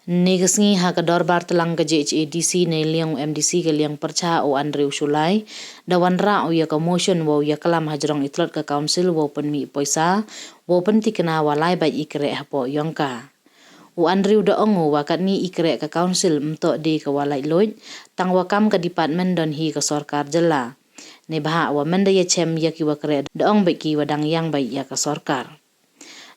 Negasngi ha kador bartalang ka JHADC na liang MDC ka liang percha o Andrew Sulay dawan ra o ya ka motion wo ya kalam hajrong itlot ka council wo pen mi poisa wo pen tikna walai bai ikre hapo yongka o Andrew da ongo wakat ni ikre ka council mto de ka walai loy tang wakam ka department don hi ka sarkar jela ne bha wa menda ya chem ya ki wakre da ong bai ki wadang yang bai ya ka sarkar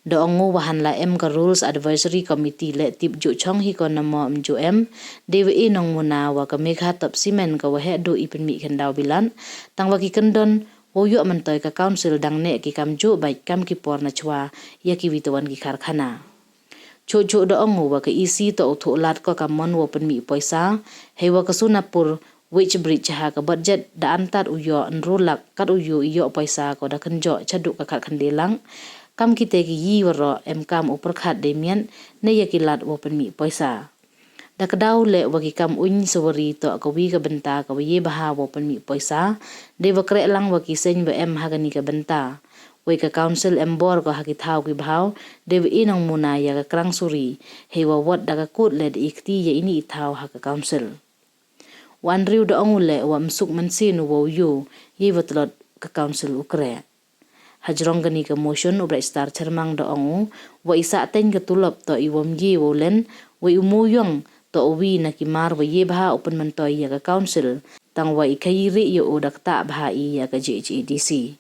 Doongo wahan la ka Rules Advisory Committee le tip jo chong hi ko namo mjo DWE nong muna wa ka megha top simen ka wahe do ipin mi kendau bilan tang waki kendon wo yo mantoy ka council dang ne ki kam jo bai kam ki por na chwa ya ki witawan ki karkhana cho doongo wa ka isi to utho lat ko kam mon wo pen mi poisa he wa ka sunapur which bridge ha ka budget da antar uyo nrulak kat uyo iyo poisa ko da kenjo chaduk ka khat khandelang kam kite ki yi waro kam upar khat demian ne yakilat wopen mi poisa da kadau le waki kam uny sawari to ka wi ka benta ka wi baha wopen mi poisa de wakre lang waki sen ba hagani ka benta we ka council bor ko haki thau ki bhau de wi nang muna ya ka krang suri he wa wat da ka kut le ikti ya ini thau ha ka council wan riu da ongule wa msuk mansin wo yu yi watlot ka council ukre hajrong gani ka motion ubra star charmang do ongu wa isa ten ka tulop to iwom ye wolen wa umuyong to uwi na kimar wa ye bha open mantoy ya ka council tang wa ikayri yo udakta bha i ya ka JHADC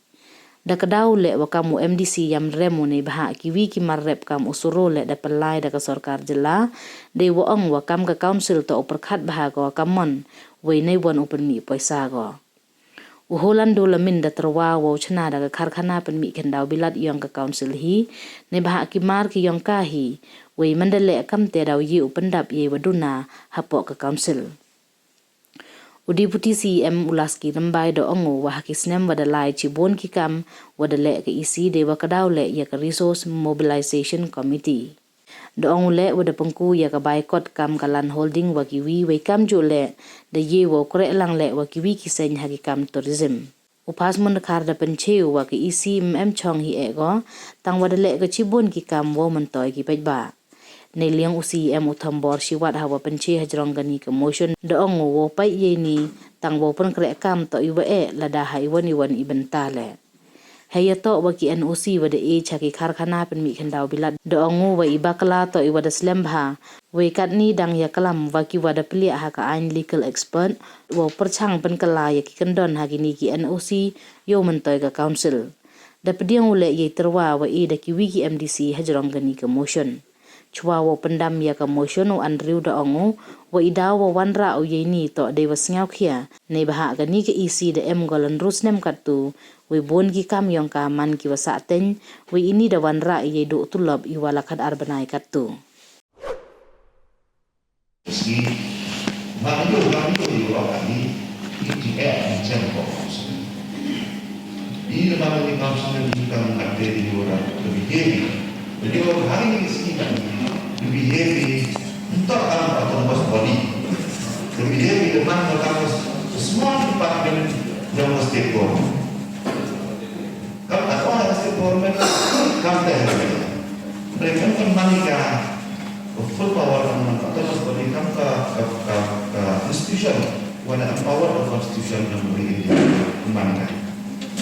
da kadaw le wa kamu MDC yam remo ne bha kiwi kimar rep kam usuro le da pelai da ka sarkar jela de wa ong wa kam ka council to uperkhat bha ko kamon wa nei won open mi paisa go Uholan do lamin da terwa wo chana da karkhana pen mi kendau bilat yong ka council hi ne bah ki mar ki yong ka hi we mandale kam te daw yi upendap ye waduna hapo ka council Deputy CM ulaski rambai do ongo wa hakisnem wada lai chibon ki kam wada le ka isi de wa kadaw le ya ka resource mobilization committee do ongo le wada pengku ya ka boycott kam kalan holding wa kiwi we kam jo le da ye wo kore lang le wa kiwi ki sen hagi kam tourism upas mun khar da pencheu wa ki isi chong hi ego tang wada le ka chibon ki kam wo man toy ki pejba ne liang usi uthambor siwat hawa penche hajrong gani ka motion do ongo wo pai ye ni tang wo pen kre kam to iwa la da hai wani wan ibenta le Haya to waki NOC wada chaki karkhana pen mi kendau bilat do ongu wa ibakala to iwada slembha we kat ni dang ya kalam waki wada pili ha ka ain legal expert wa perchang pen kala ya ki kendon ha gini ki NOC yo mentoy ka council da pediang ule ye terwa wa da ki wiki MDC hajrong gani ka motion chwa wa pendam ya ka motion o Andrew da ongu wa ida wa wanra o ye ni to de was ngau khia nei baha gani ka isi da golan rusnem katu we bon ki kam yong ka man ki wasa ten we ini da wanra ye do tulab i wala kad arbanai katu si mayo yo akani ki e chen ko ini nama ni council ni kam ate di ora to behave jadi orang hari ini sini kan behave untuk alam atau bos body behave dengan kamus semua department yang mesti ko Kalau ada orang yang government kamte mereka kan manika full power atau seperti kam ka institution wana power of constitution yang beri manika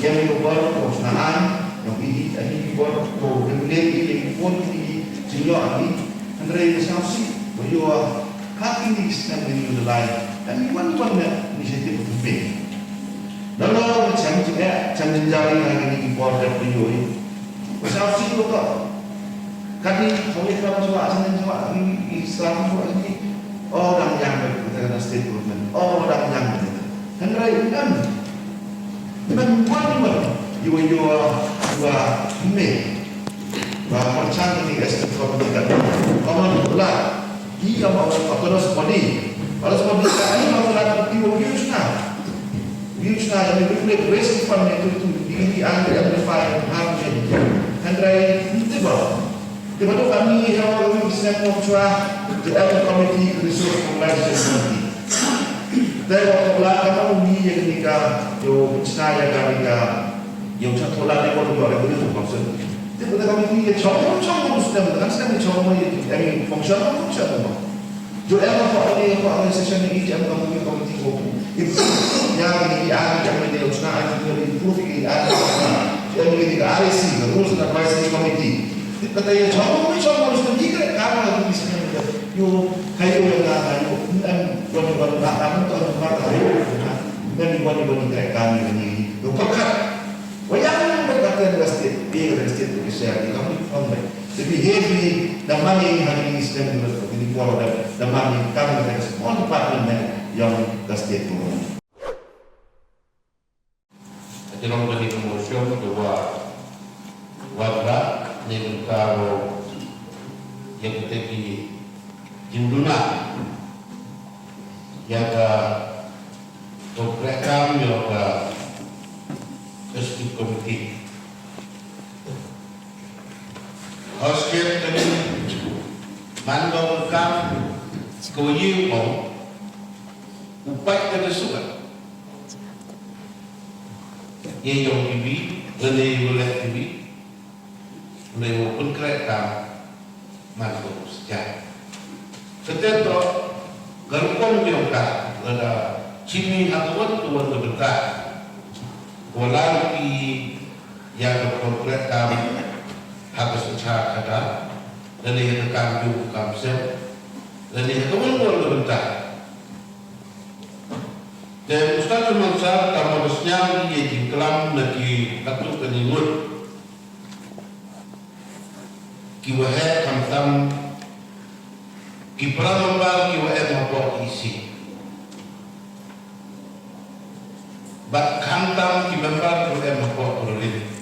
yang dibuat perusahaan yang ini dibuat ko regulate ini pun ini sila ini andre sanksi bahwa hak ini sistem ini mulai dan one inisiatif itu Lalu jangan jari lagi import dan beli. Pasal sih tu kali oleh kalau cuma jangan Islam cuma ini orang yang berkata state government orang yang berkata. Dan rakyat kan, mana you me, macam ni state government kan. Kamu lah, dia mau terus body, kalau seperti ini mau nak diuji sana. Yusna yang reflect waste fund itu di amplify harmony and I tiba tu kami yang kami bisa mencoba the other committee resource mobilization committee dan waktu kami ni yang nikah yo saya kami yang satu lagi kalau orang itu function tiba kami ni yang cuma sudah dengan sedang cuma ini function जो emang kok ini organisasi ini jam kamu yang kamu tigo itu yang ini ada yang ini harus naik itu improve ini ada yang ini ke RSC the Rules and Advisory Committee kata yang kamu harus menjadi kamu harus bisa yo kayu yang kayu dan buat kamu tuh harus kayu dan dibuat kami ini yo pekat wayang berkata dengan state dia dengan state itu saya kamu faham jadi heavy the money hari ini sedang di bawah the money kami dari semua departemen yang the state itu. Jadi orang dari promotion kedua warga ni kalau yang kita di Jinduna yang ke program yang ke executive committee. Oscar tadi mandor kam kuyi mo upat kada suka. Ye yang bibi, lele boleh bibi, lele pun kereta mandor sejak. Setelah garukon biongka, lada cini hatuan tuan berbentak. Walau ki yang berkereta habis usaha kada, dan yang terkam juga kamsel, dan yang kemudian berbentak. Dan Ustaz Mansar tamadusnya dia jingkelam lagi satu penimut, kiwahe kamtam, kipralambar kiwahe mabok isi. Bat kamtam kibambar kiwahe mabok berlin.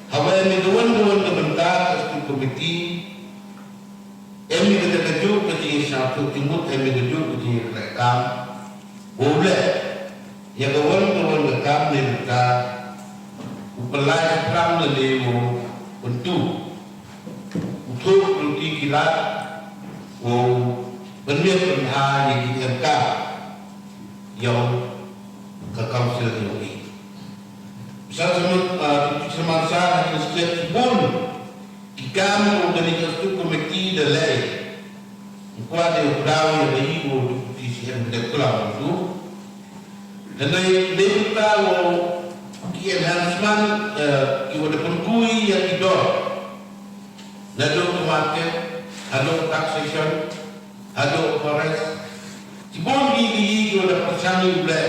Hawa yang digawan-gawan kebentar Executive Committee yang dikejut kecil satu timut yang dikejut kecil rekam boleh yang gawan-gawan rekam ni mereka upelai perang lelewo untuk berhenti kilat benar benar yang diangkat yang ke Council ini. Semasa yang setiap pun kami organisasi komiti dalai kuat yang berada di ibu di sini berkelam itu dan dari tahu kian Hansman kian ada kui yang tidur lalu ke market lalu taxation lalu forest cipon gigi ada percaya boleh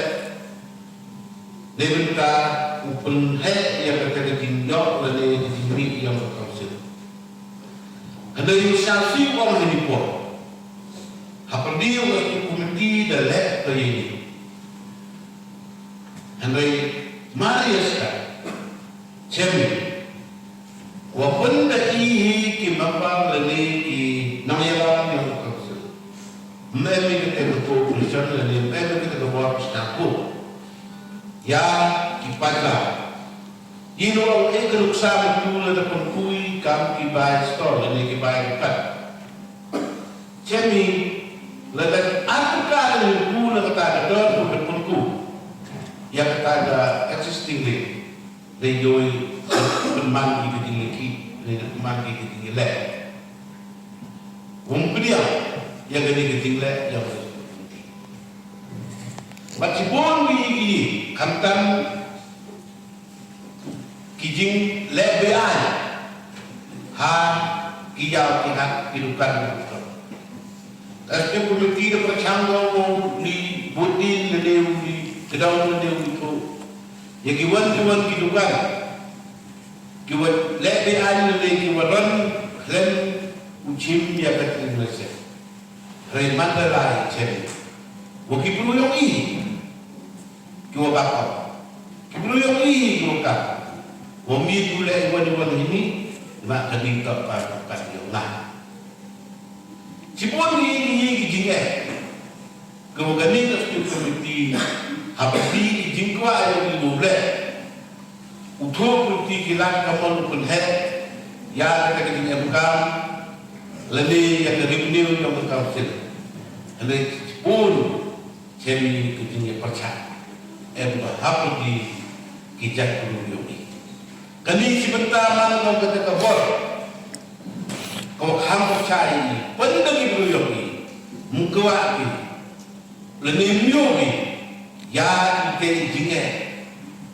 Lebih open head yang berkata tindak oleh diri yang berkausil. Ada yang saksi orang ini pun. Apa dia waktu komiti dan lek ke ini. Ada mari sekarang. Cemi. Walaupun dah ini kimapa lagi ki namanya yang berkausil. Mereka kita betul berusaha lagi. Mereka kita buat setaku. Ya kipada ini orang yang keruksa betul ada pengkui kam kibai store ini kibai dekat cemi letak apakah yang betul kata ada dor pengku yang kata ada existing le joi pemanggi ketinggi pemanggi ketinggi le dia yang ketinggi le yang macam pun begini, kantan kijing lebih ada, kijau kihat kidukan itu. Tapi komiti itu percanggung di budin ledew di kedau ledew itu, ya kiwan kidukan, kiwan lebih ada ledew kiwan lem ucim ya kat Indonesia, remanda lain ceri, wakil yang ini. Kiwa bakal, kiwa yang ini kiwa kak, wami gula iwan ini, mak kadi tak pakai yang lah. Cipon ini kijingnya, kemudian ini terus komiti, habis ini kijingkwa yang gula, utuh komiti kilat kamu pun head, ya kita kijing MK, lalu yang revenue yang berkausil, lalu cipon, cemi kijingnya percaya. Apa di kijak dulu ini? Kini sebentar mana kau kata kau, kau hampir sai pandang ibu yogi mukawaki lenemyogi ya ite jinge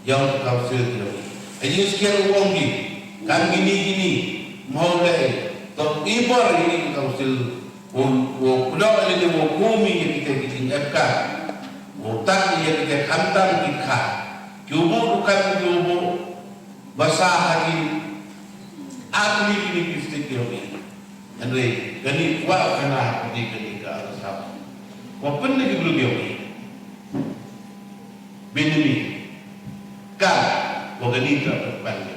yang kau sedih ini sekian uang di kan gini mau deh top ibar ini kau sedih kuda ini mau kumi yang kita FK otak yang kita hantar kita kubu bukan kubu basah lagi ahli ini pistik yogi Andre gani kuat kena kini ke atas apa walaupun lagi belum yogi benimi kan wagani tak berpanjang